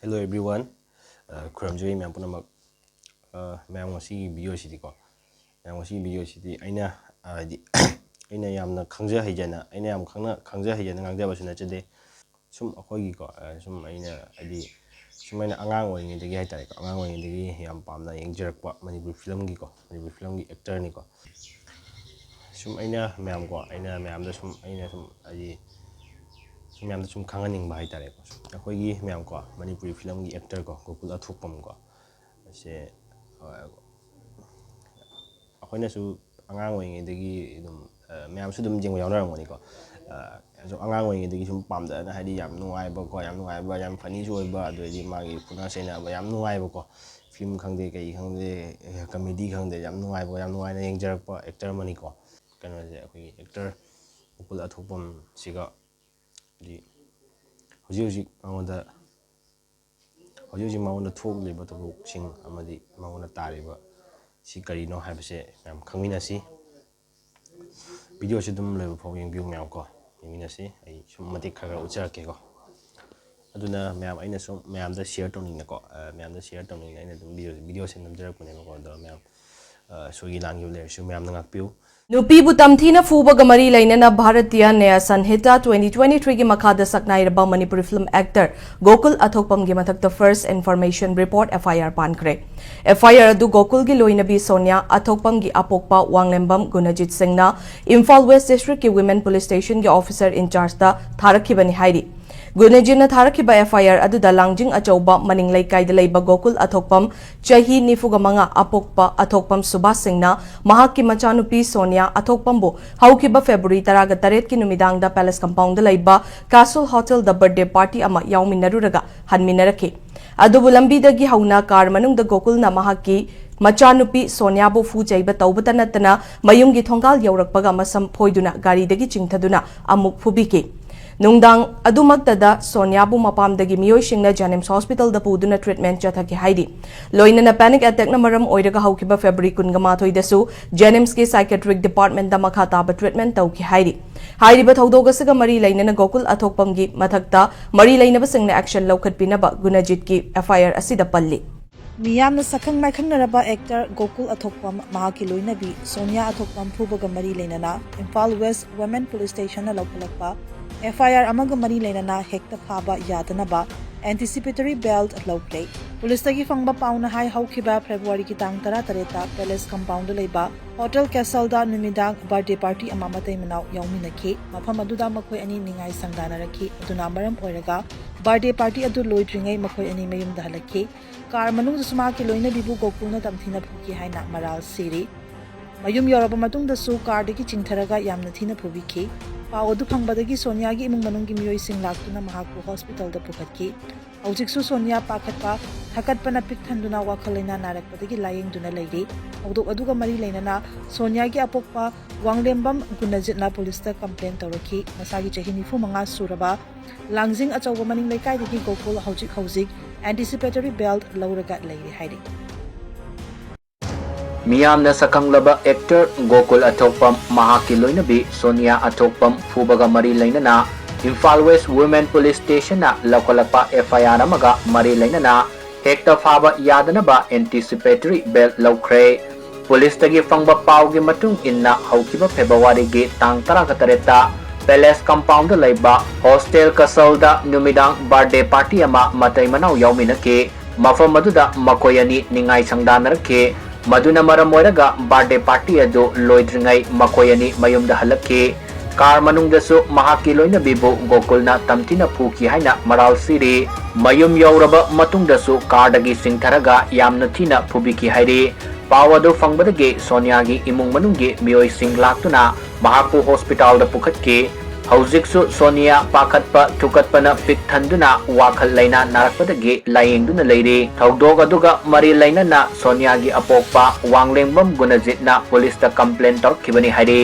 Hello everyone. Khurramjoi Mayam punamak Mayam ngasi video sidiko. Mayam ngasi video sidi aina aina Yamna Khangja Heijana aina Yam Khangja Heijana Namjaba Natchade sum akhoi ko sum aina adi sum aina angang oringidagi haitare ko angang oringidagi yam pamna yengjarakpa Manipuri film gi ko Manipuri film gi actor ni ko sum aina Mayam ko aina Mayamda sum aina sum adi Mayamda sum Khanghanningbadei haitare ko akhoi Mayam ko Manipuri film gi actor ko GOKUL ATHOKPAM ko se akhoi na su angang oringidagi dum Mayam su dum jengwa yawnarangoni ko so angang oringidagi sum pamda na hadi yam nungaiba ko yam funny su oiba adoidi magi puna sena ba yam nungaiba ko film khangde kai khangde comedy khangde yam nungaiba yam nungaina yengjarakpa actor mani ko kano je akhoi actor GOKUL ATHOKPAM siga di Houjik² mangona thokliba tabuk sing amadi mangona tariba si karino haibase yam Khangminnashi video se dum leba phau yengbiu myam ko Khangminnashi ai sum matik khara ucharake ko aduna myam aina sum myamda share tawning ko myamda share tawning aina dum video se namjarak pune ko do myam sogi langyu le su myam ngakpiu Nupibu tamthina fubaga mari lainana Bharatiya Naya Sanhita 2023 gi makhada saknairaba Manipuri film actor GOKUL ATHOKPAM gi mathakta first information report FIR pankre. FIR adu GOKUL gi loinabi Sonia ATHOKPAM gi apokpa Wanglembam Gunajit Singna Imphal West District ki Women Police Station gi officer in charge da tharakhibani hairi. Gunajina tharakiba FIR aduda langjing achauba maning laikai laiba GOKUL ATHOKPAM chahi nifugamanga apokpa ATHOKPAM Subhas Singna mahakki machanupi Sonia ATHOKPAMbu haukiba February 18 ki numidangda Palace Compound laiba Castle Hotel da birthday party ama yauminaruraga hanminarake adubu lambidagi hauna kar manungda GOKUL na mahakki Machanupi Sonia bu fu chaiba taubata natana mayumgi thongal yaurakpaga masam phoiduna gari dagi chingthaduna amuk phubike Nungdang adumaktada Sonia bu mapamdagi miyoi singna Janims Hospital da puduna treatment chathaki haidi. Loina na panic attack na maram oiraga haukiba February 18 dasu Janims ki psychiatric department da makhata ba treatment tauki haidi. Haidi ba thaudoga saga mari laina na GOKUL ATHOKPAM gi mathakta mari laina ba singna action lawkhat pinaba Gunajit ki FIR Asida palli. Miyamna sakhang maikhangnaraba actor GOKUL ATHOKPAM mahaki loinabi Sonia ATHOKPAM phubaga mari lainana Imphal West Women Police Station na lawpalakpa FIR amaga mari lainana hekta phaba yadanaba anticipatory belt lawplay police tagi fangba pauna hai haukiba February ki tang 13 ta Palace Compound leiba Hotel Castle da numidang birthday party ama matai manau yauminaki mafam aduda makhoi ani ningai sangdana rakhi aduna maram oiraga birthday party adu loidringai makhoi ani mayum da halaki car manung suma ki loina bibu GOKUL na tamthina phuki haina maral siri mayum yoraba matung da su car dagi chingtharaga yamna thina phubiki Paudu Pangbadagi Sonia gi imung manung gi miyoi sing laktuna mahakpu hospital da pukhatki Houjik² Sonia pakhatpa thakatpana pikthanduna wakhalaina narakpadagi layengduna leiri Houdok aduga mari lainana Sonia gi apokpa Wanglembam Gunajitna police ta complaint tawraki masagi chahi 95 suraba langjing achawba maning laikai dagi GOKUL Houjik anticipatory belt lawraga leiri haidi Miyamna sakanglaba actor GOKUL ATHOKPAM mahaki loinabi Sonia ATHOKPAM fubaga mari lainana Imphal West Women Police Station na lakolapa FIR amaga mari lainana hekta phaba yadanaba anticipatory belt lawkre police tagi fangba pawgi matung inna haukiba February gi tang 13 Palace Compound laiba Hostel Castle da numidang birthday party ama matai manau yauminake mafam aduda makoyani ningai sangdanarake Maduna maram oiraga birthday party adu loidringai makoyani mayumda halakki car manungdasu mahaki loina bibu GOKUL na tamtina phuki haina maral siri mayum yauraba matungdasu car dagi singtharaga yamna thina phubiki hairi pawadu fangbadagi Sonia gi imung manunggi miyoi sing laktuna mahaku hospital da pukhatki Houjik² Sonia pakhatpa thukatpana pikthanduna wakhal laina narakpadagi layengduna leiri thaudog aduga mari lainana Sonia gi apokpa Wanglembam Gunajitna police ta complaint torkibani hairi